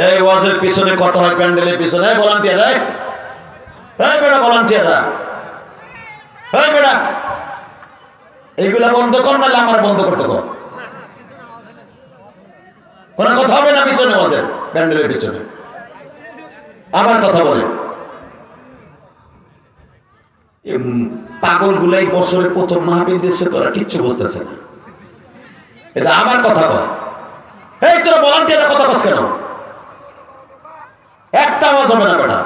এই ওয়াজের পিছনে কত হয়, প্যান্ডেলের পিছনে ভলান্টিয়ার, এই বেটা ভলান্টিয়াররা, এই বেটা এইগুলা বন্ধ কর, না আমার বন্ধ করতে কর। কোনো কথা হবে না পিছনে, ওয়াজের প্যান্ডেলের পিছনে আবার কথা বলে। পাগল গুলাই বছরের প্রথম মাহফিল দিচ্ছে, তোরা কিচ্ছু বুঝতেছে না, এটা আমার কথা কয়। এই তোরা ভলান্টিয়াররা কথা কস কেন? একটা আওয়াজ হবে না বেটা।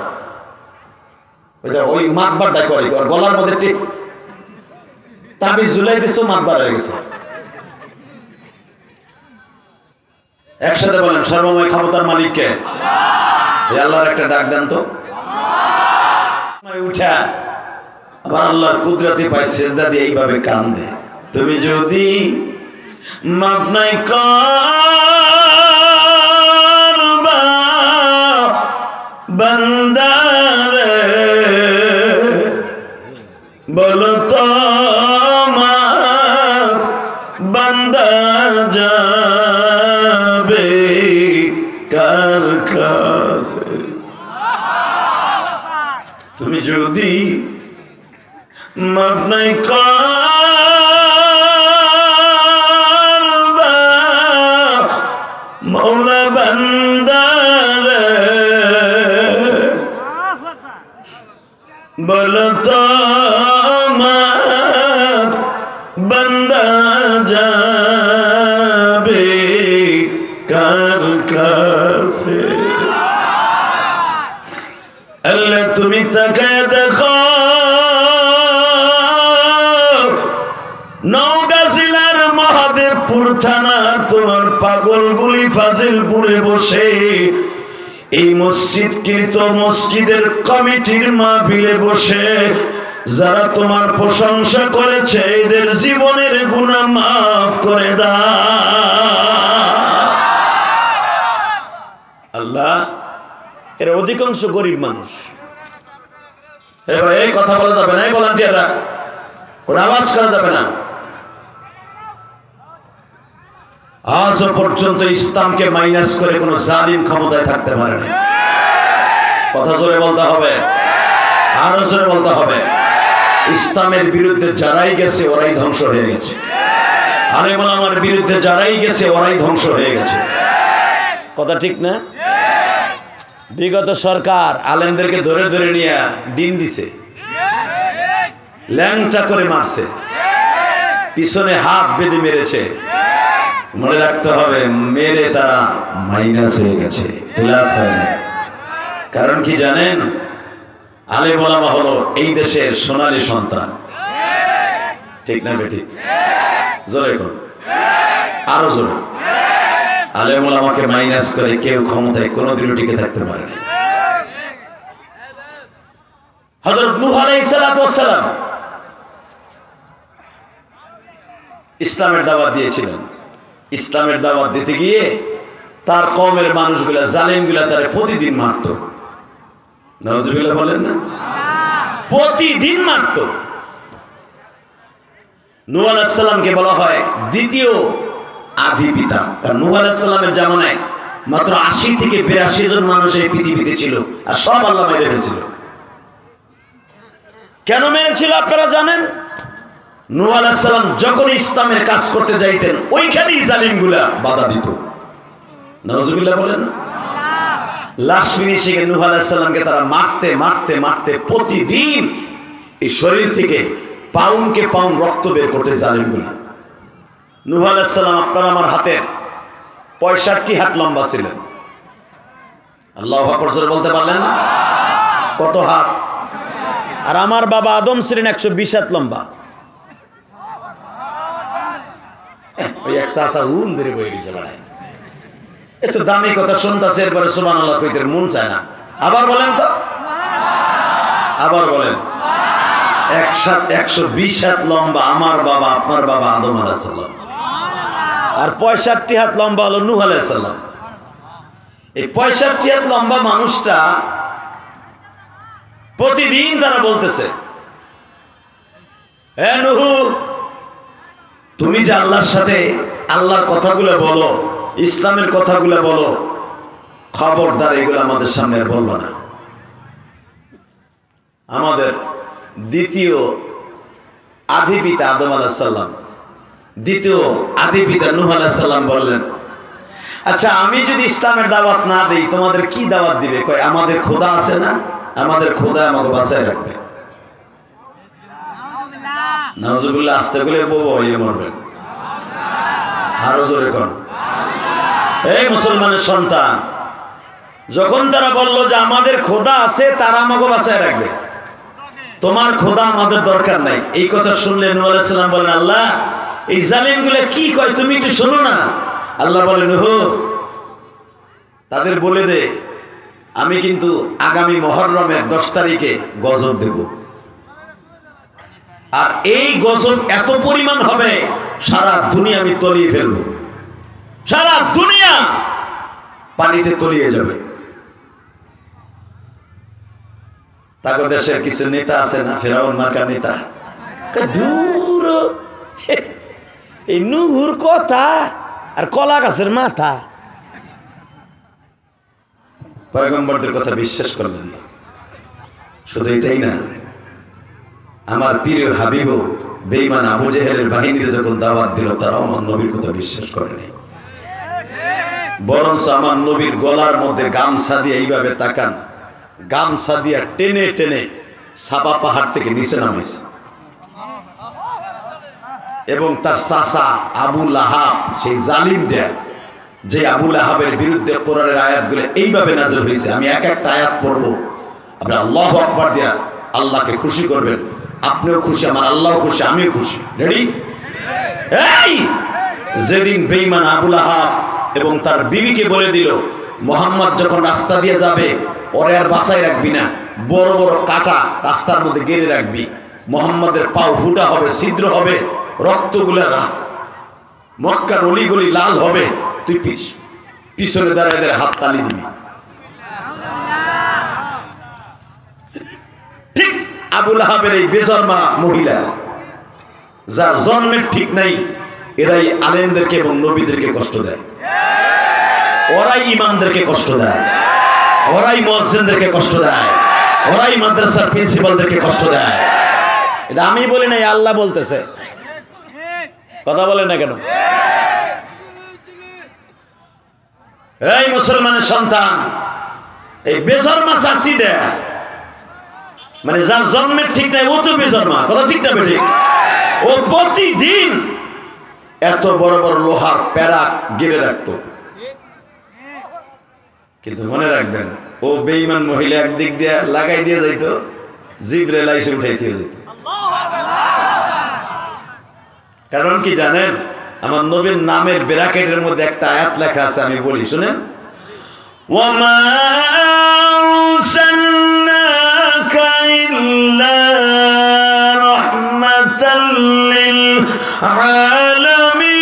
ওই মাতবার ডাক করে গলার মধ্যে ঠিক তাবিজ ঝুলাই দিছো, মাতবার হয়ে গেছে। একসাথে বলেন সর্বময় ক্ষমতার মালিককে। আল্লাহর একটা ডাক দেন তো। উঠা আবার আল্লাহর কুদরতি পায় সেজদা দিয়ে এইভাবে কান্দে, তুমি যদি মাফ নাই করবা বান্দারে, বলো তো মাফ বান্দা যাবে কার কাছে? তুমি যদি মাফ নাই করবা মওলা বান্দারে, বলো তো মাফ বান্দা যাবে কার কাছে? আল্লাহ তুমি তাকায় দেখো, নওগাঁ জেলার মহাদেবপুর থানা তোমার পাগলগুলি ফাজিলপুরে বসে এই মসজিদকৃত মসজিদের কমিটির মাহফিলে বসে যারা তোমার প্রশংসা করেছে এদের জীবনের গুনাহ মাফ করে দাও আল্লাহ। এরা অধিকাংশ গরিব মানুষ। এই কথা বলা যাবে না, এই ভলান্টিয়াররা ওর আওয়াজ করা যাবে না। আজও পর্যন্ত ইসলামকে মাইনাস করে কোন জালিম ক্ষমতায় থাকতে পারে না। কথা জোরে বলতে হবে, আরো জোরে বলতে হবে। ইসলামের বিরুদ্ধে যারাই গেছে ওরাই ধ্বংস হয়ে গেছে। আরে বলে আমার বিরুদ্ধে যারাই গেছে ওরাই ধ্বংস হয়ে গেছে। কথা ঠিক না? বিগত সরকার আলেমদেরকে ধরে ধরে নিয়ে ডিম দিছে, ল্যাংটা করে মারছে, পিছনে হাত বেঁধে মেরেছে। মনে রাখতে হবে মেরে তারা মাইনাস হয়ে গেছে, প্লাস হয় না। কারণ কি জানেন? আলেম ওলামা হলো এই দেশের সোনালী সন্তান। ঠিক না বেঠিক? জোরে কোন, আরো জোরে। আলেম ওলামাকে মাইনাস করে কেউ ক্ষমতায় কোনোদিনও টিকে থাকতে পারে না। হযরত নূহ আলাইহিস সালাতু ওয়াস সালাম ইসলামের দাওয়াত দিয়েছিলেন। ইসলামের দাওয়াত দিতে গিয়ে তার কওমের মানুষগুলা, জালেমগুলা তারে প্রতিদিন মারত। নাউজুবিল্লাহ বলেন না? প্রতিদিন মারত। নূহ আলাইহিস সালামকে বলা হয় দ্বিতীয় আদি পিতা। কারণ নূহ আলাইহিস সালামের জামানায় মাত্র ৮০ থেকে ৮২ জন মানুষ এই পৃথিবীতে ছিল, আর সব আল্লাহ মেরে ফেলেছিল। কেন মেরেছিল আপনারা জানেন? নূহ আলাইহিস সালাম যখন ইসলামের কাজ করতে যাইতেন ওইখানেই জালিমগুলা বাধা দিত। নাউজুবিল্লাহ বলেন না? লাশ ফিনিশিং এ নূহ আলাইহিস সালামকে তারা মারতে মারতে মারতে প্রতিদিন এই শরীর থেকে পাউন্ডকে পাউন্ড রক্ত বের করতে জালিমগুলা। নূহ আলাইহিস সালাম আপনার আমার হাতের 65 হাত লম্বা ছিলেন। আল্লাহু আকবার জোরে বলতে পারলেন না? কত হাত? আর আমার বাবা আদম ছিলেন 120 হাত লম্বা। ওই এক চাচা হুম ধরে বই দিছে বাড়ায়। এত দামি কথা শুনতেছে, এরপরে সুবহানাল্লাহ কইতে মন চায় না। আবার বলেন তো, আবার বলেন। 120 হাত লম্বা আমার বাবা, আপনার বাবা আদম আলাইহিস সালাম। আর 65 হাত লম্বা হলো নূহ আলাইহিস সালাম। এই 65 হাত লম্বা মানুষটা প্রতিদিন তারা বলতেছে, হে নূহ, তুমি যে আল্লাহর সাথে আল্লাহর কথাগুলো বলো, ইসলামের কথাগুলো বলো, খবরদার এগুলো আমাদের সামনে আর বলবো না। আমাদের দ্বিতীয় আদি পিতা আদম আলাইহিস সালাম, দ্বিতীয় আদি পিতা নূহ আলাইহিস সালাম বললেন, আচ্ছা আমি যদি ইসলামের দাওয়াত না দেই তোমাদের কি দাওয়াত দিবে? কয় আমাদের খোদা আছে না, আমাদের খোদা আমাকে বাঁচায় রাখবে। নাউজুবিল্লাহ, আস্তে করে বউ হয়ে মরবেন। আরো জোরে কোন এই মুসলমানের সন্তান, যখন তারা বলল যে আমাদের খোদা আছে, তারা আমাকে বাঁচায় রাখবে, তোমার খোদা আমাদের দরকার নাই, এই কথা শুনলে নূহ আলাইহিস সালাম বলেন, আল্লাহ এই জালিমগুলো কি কয় তুমি একটু শোনো না। আল্লাহ বলেন, নূহ তাদের বলে দে আমি কিন্তু আগামী মুহররমের 10 তারিখে গজব দেব, আর এই গজব এত পরিমাণ হবে সারা দুনিয়া আমি তলিয়ে ফেলবো, সারা দুনিয়া পানিতে তলিয়ে যাবে। তাকে দেশের কিছু নেতা আছে না, ফেরাউন মার্কার নেতা, দূর এই নূহুর কথা আর কলা গাছের মাথা, পয়গম্বরদের কথা বিশ্বাস করলেন না। শুধু এটাই না, আমার প্রিয় হাবিবও বেঈমান আবু জেহেলের বাহিনীর যখন দাওয়াত দিল, তারাও আমার নবীর কথা বিশ্বাস করেনি, বরঞ্চ আমার নবীর গলার মধ্যে গামছা দিয়ে এইভাবে তাকান, গামছা দিয়ে টেনে টেনে সাবা পাহাড় থেকে নিচে নামাইছে, এবং তার চাচা আবু লাহাব, সেই জালিমটা, যে আবু লাহাবের বিরুদ্ধে কোরআনের আয়াতগুলো এইভাবে নাযিল হয়েছে, আমি এক একটা আয়াত পড়বো, আপনি আল্লাহু আকবার দিয়া আল্লাহকে খুশি করবেন, আপনিও খুশি, আমার আল্লাহও খুশি, আমিও খুশি। রেডি? এই যেদিন বেঈমান আবু লাহাব এবং তার বিবিকে বলে দিল, মুহাম্মদ যখন রাস্তা দিয়ে যাবে ওরে আর বাঁচায় রাখবি না, বড় বড় কাটা রাস্তার মধ্যে গেড়ে রাখবি, মুহাম্মদের পাও ফুটা হবে, ছিদ্র হবে, রক্তগুলা মক্কার অলিগলি লাল হবে, তুই পিছনে দাঁড়ায় দাঁড়ায় হাত তালি দিবি। ঠিক আবু লাহাবের এই বেজন্মা মহিলা, যার জন্মের ঠিক নাই, এরাই আলেমদেরকে এবং নবীদেরকে কষ্ট দেয়, ওরাই ইমামদেরকে কষ্ট দেয়, ওরাই মুয়াজ্জিনদেরকে কষ্ট দেয়, ওরাই মাদ্রাসার প্রিন্সিপালদেরকে কষ্ট দেয়। এটা আমি বলি নাই, আল্লাহ বলতেছে, কথা বলে না কেন? এই মুসলমানের সন্তান, এই বেজন্মা চাষিটা, মানে যার জন্মের ঠিক নাই, ও তো বেজন্মা, কথা ঠিক না বেঠিক? ও প্রতিদিন এত বড় বড় লোহার প্যারা গিরে রাখতো, কিন্তু মনে রাখবেন ও বেঈমান মহিলা একদিক দিয়ে লাগাই দিয়ে যাইতো, জিবরাইল এসে উঠাই দিয়ে যেত। কারণ কি জানেন, আমার নবীর নামের ব্র্যাকেটের মধ্যে একটা আয়াত লেখা আছে, আমি বলি শুনেন, ওয়ামা আরসালনাকা ইল্লা রাহমাতাল লিল আলামিন।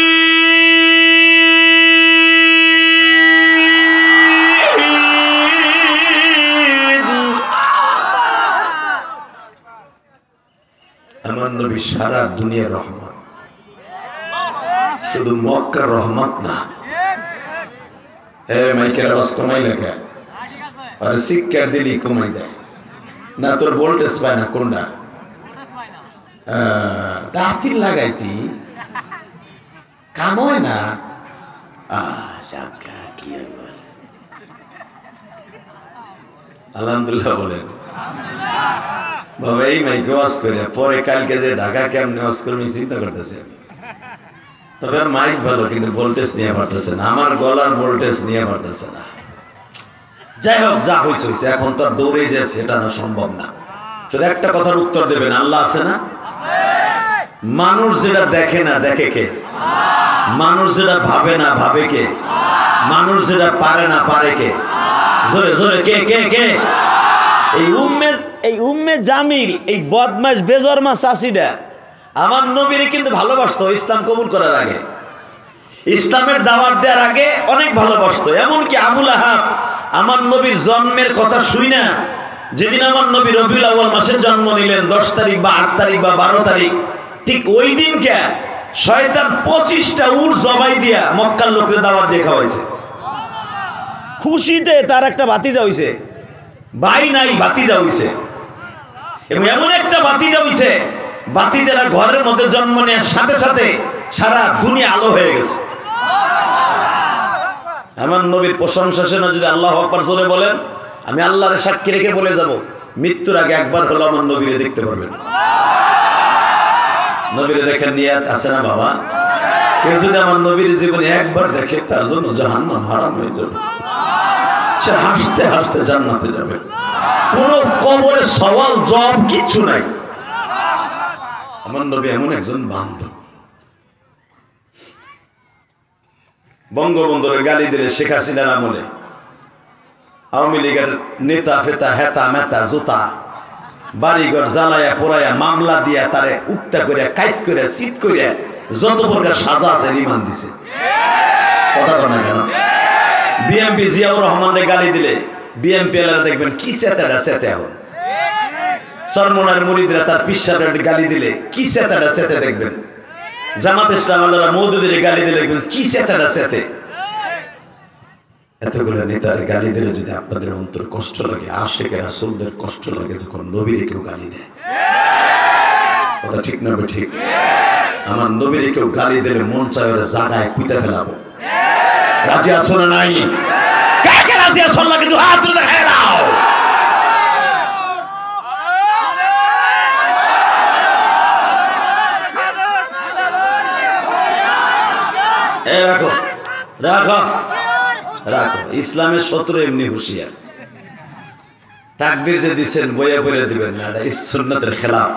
আমার নবী সারা দুনিয়ার রহমত, শুধু মক্কার রহমত না। মাইকের আওয়াজ কমাই লেখা আর শিক্ষার দিলি কমাই যায় না, তোর ভোল্টেজ পায় না, কোনটা দাঁতির লাগাইতি কাম হয় না। আলহামদুলিল্লাহ বলেন বাবা, এই মাইকে ওয়াজ করে পরে কালকে যে ঢাকা কেমনে ওয়াজ করবো চিন্তা করতেছে। তবে মাইক ভালো, কিন্তু ভোল্টেজ নিয়ে পারতেছে না, আমার গলার ভোল্টেজ নিয়ে পারতেছে না। যাই হোক, যা হয়েছে হয়েছে, এখন তো দৌড়ে যাচ্ছে এটা না, সম্ভব না। শুধু একটা কথার উত্তর দেবেন, আল্লাহ আছে না? মানুষ যেটা দেখে না, দেখে কে? মানুষ যেটা ভাবে না, ভাবে কে? মানুষ যেটা পারে না, পারে কে? জোরে জোরে কে কে কে? এই উম্মে জামিল, এই বদমাশ বেজন্মা চাষিটা আমার নবীরে কিন্তু ভালোবাসতো। ইসলাম কবুল করার আগে, ইসলামের দাওয়াত দেওয়ার আগে অনেক ভালোবাসতো। এমনকি আবু লাহাব আমার নবীর জন্মের কথা শুই না, যেদিন আমার নবী রবিউল আউয়াল মাসের জন্ম নিলেন, 10 তারিখ বা 8 তারিখ বা 12 তারিখ, ঠিক ওই দিনকে শয়তান 25টা উট জবাই দিয়া মক্কার লোকের দাওয়াত দিয়ে খাওয়াইছে। খুশিতে তার একটা ভাতিজা হইছে, ভাই নাই ভাতিজা হইছে, এবং এমন একটা ভাতিজা হইছে ভাতিজারা ঘরের মধ্যে জন্ম নেওয়ার সাথে সাথে সারা দুনিয়া আলো হয়ে গেছে। আমার নবীর প্রশংসা শুনে যদি আল্লাহু আকবার জোরে বলেন, আমি আল্লাহর সাক্ষী রেখে বলে যাব, মৃত্যুর আগে একবার হলো আমার নবীরে দেখতে পারবেন। নবীরে দেখার নিয়াত আছে না বাবা? কেউ যদি আমার নবীর জীবনে একবার দেখে তার জন্য জাহান্নাম হারাম হয়ে যাবে, সে হাসতে হাসতে জান্নাতে যাবে, কোনো কবরে সওয়াল জবাব কিচ্ছু নাই। আমার নবী এমন একজন বান্ধব। বঙ্গবন্ধুর গালি দিলে শেখ হাসিনার আমলে আওয়ামী লীগের নেতা ফেতা হেতা মেতা জুতা বাড়িঘর জ্বালায়া পোড়ায়া মামলা দিয়া তারে উত্তা করে কাইট করে চিত করে যত প্রকার সাজা আছে রিমান্ড দিছে। কথা বলে কেন? বিএমপি জিয়াউর রহমানের গালি দিলে বিএমপি এলারা দেখবেন কি সেতাটা সেতে হন, সরমনার মুরিদরা তার পিসারের গালি দিলে কি সেতাটা সেতে দেখবেন, জামাত ইসলাম আল্লাহরা মওদুদের গালি দিলে দেখবেন কি সেতাটা সেতে। এতগুলো নেতার গালি দিলে যদি আপনাদের অন্তর কষ্ট লাগে, আশিকে রাসূলদের কষ্ট লাগে যখন নবীরে কেউ গালি দেয়, কথা ঠিক না ঠিক? আমার নবীরে কেউ গালি দিলে মন চায় ওরা জায়গায় পুঁতে ফেলাবো। রাজি আছো না নাই? কে কে রাজি আছো? আল্লাহকে দুই হাত তুলে দেখায় দাও। রাখো রাখো রাখো। ইসলামের শত্রু এমনি হুঁশিয়ার। তাকবীর যে দিচ্ছেন বইয়া পড়ে দিবেন না, এটা সুন্নাতের খেলাফ।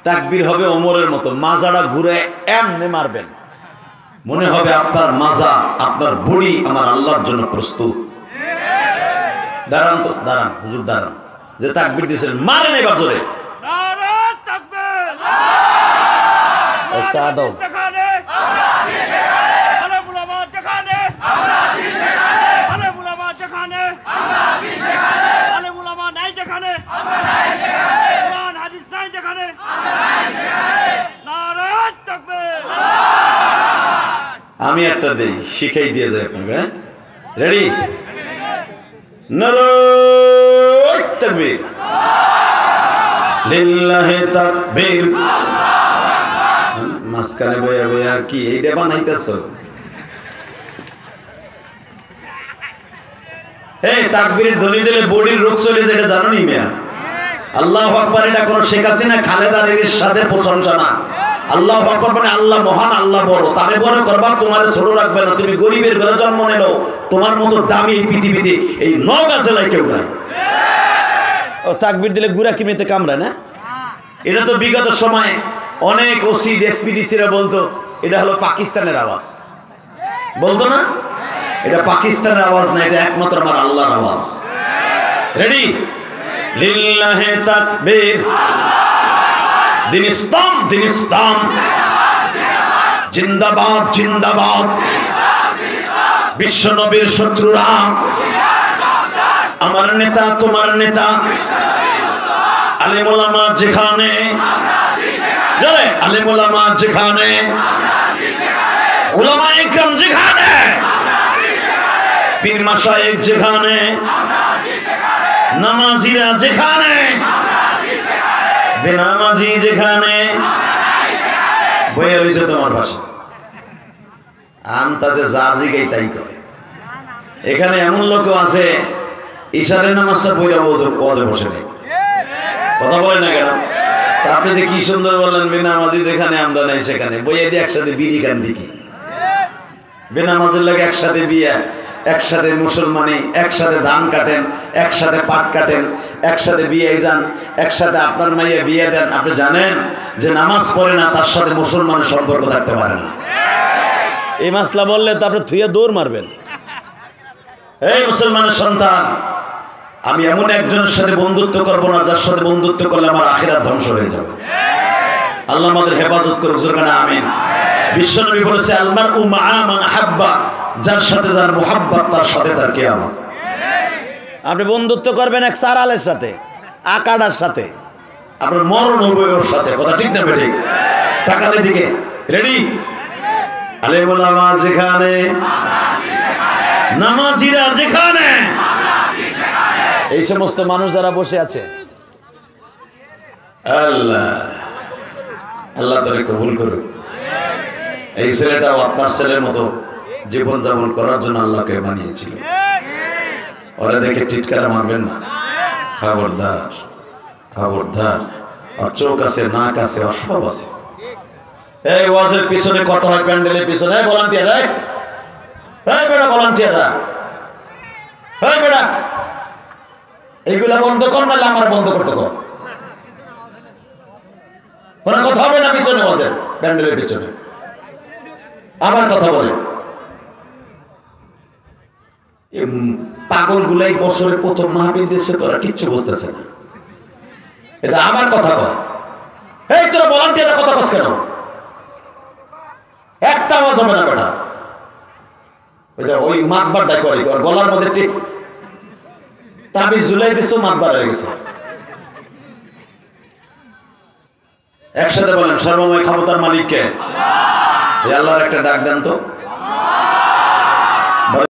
তাকবীর হবে ওমরের মতো, মাজাটা ঘুরে এমনি মারবেন, মনে হবে আপনার মাজা আপনার বডি আমার আল্লাহর জন্য প্রস্তুত। দাঁড়ান তো, দাঁড়ান হুজুর দাঁড়ান, যে তাকবীর দিচ্ছেন মারেন এবার জোরে। আচ্ছা দাও। আমি একটা দেই, শিখাই দিয়ে যায় আপনাকে। রেডি? নারায়ে তাকবীর, লিল্লাহি তাকবীর। মাঝখানে বইয়া বইয়া কি এইটা বানাইতেছ? এই তাকবীরের ধ্বনি দিলে বডির রোগ চলে যায়, এটা জানো নি মিয়া? আল্লাহু আকবার এটা কোন শেখ হাসিনা খালেদার এরশাদের প্রশংসা না। আল্লাহু আকবার মানে আল্লাহ মহান, আল্লাহ বড়, তারে বড় করবা, তোমারে ছোট রাখবে না। তুমি গরিবের ঘরে জন্ম নিলো, তোমার মতো দামি এই পৃথিবীতে এই নওগাঁ জেলায় কেউ নাই। ও তাকবীর দিলে গুড়া কিমেতে কামড়ায় না? এটা তো বিগত সময়ে অনেক ওসি এসপিডিসিরা বলতো এটা হলো পাকিস্তানের আওয়াজ, বলতো না? এটা পাকিস্তানের আওয়াজ না, এটা একমাত্র আমার আল্লাহর আওয়াজ। রেডি? লিল্লাহি তাকবীর। দিন ইসলাম, দিন ইসলাম জিন্দাবাদ, জিন্দাবাদ। বিশ্ব নবীর শত্রুরা আমার নেতা তোমার নেতা, আলেম ওলামা যেখানে, আলেম ওলামা যেখানে, উলামা ইকরাম যেখানে, পীর মাশায়েখ যেখানে, নামাজিরা যেখানে, বেনামাজি যেখানে, বইয়া রয়েছে তোমার পাশে আন্তাজে জাজি গাই তাই করে। এখানে এমন লোক আছে ইশারের নামাজটা বইরা ওয়াজে বসে নেই, কথা বলে না কেন? আপনি যে কি সুন্দর বললেন, বেনামাজি যেখানে আমরা নাই সেখানে, বইয়া দিয়ে একসাথে বিড়ি খান ঠিকই, বেনামাজির লাগে একসাথে বিয়া, একসাথে মুসলমানি, একসাথে ধান কাটেন, একসাথে পাট কাটেন, একসাথে বিয়ে যান, একসাথে আপনার মাইয়া বিয়ে দেন। আপনি জানেন যে নামাজ পড়ে না তার সাথে মুসলমানের সম্পর্ক থাকতে পারে না। এই মাসলা বললে তো আপনি থুয়ে দৌড় মারবেন। এই মুসলমানের সন্তান, আমি এমন একজনের সাথে বন্ধুত্ব করবো না যার সাথে বন্ধুত্ব করলে আমার আখিরাত ধ্বংস হয়ে যাবে। আল্লাহ আমাদের হেফাজত করুক, জোরে বলেন আমিন। বিশ্বনবী বলেছে আলমারউ মাআ মান হাব্বা, যার সাথে যার মুহাব্বত তার সাথে তার কিয়ামত। আপনি বন্ধুত্ব করবেন এক সারালের সাথে, আকাডার সাথে, আপনার মরণ হবে ওর সাথে, কথা ঠিক না বেঠিক? টাকার দিকে রেডি? আলেম ওলামা যেখানে, নামাজিরা যেখানে, এই সমস্ত মানুষ যারা বসে আছে, আল্লাহ আল্লাহ তারে কবুল করুক। এই ছেলেটাও আপনার ছেলের মতো জীবন যাপন করার জন্য আল্লাহকে বানিয়েছিল। ওরা দেখে টিটকারা মারবেন না, খবরদার খবরদার। আর চোখ আছে, নাক আছে, আর সব আছে। এই ওয়াজের পিছনে কত হয়, প্যান্ডেলের পিছনে ভলান্টিয়ার, এই বেটা ভলান্টিয়াররা, এই বেটা এইগুলা বন্ধ কর, না আমার বন্ধ করতে কর। কোনো কথা হবে না পিছনে, ওয়াজের প্যান্ডেলের পিছনে আবার কথা বলে। পাগল গুলাই বছরের প্রথম মাহফিল দিচ্ছে, তোরা কিচ্ছু বুঝতেছে না। এটা আমার কথা কয়, এই তোরা ভলান্টিয়াররা কথা কস কেন? একটা আওয়াজ হবে না বেটা। ওই মাতবার ডাক করে, ওর গলার মধ্যে ঠিক তাবিজ ঝুলাই দিছো, মাতবার হয়ে গেছে। একসাথে বলেন, সর্বময় ক্ষমতার মালিককে। আল্লাহর একটা ডাক দেন তো।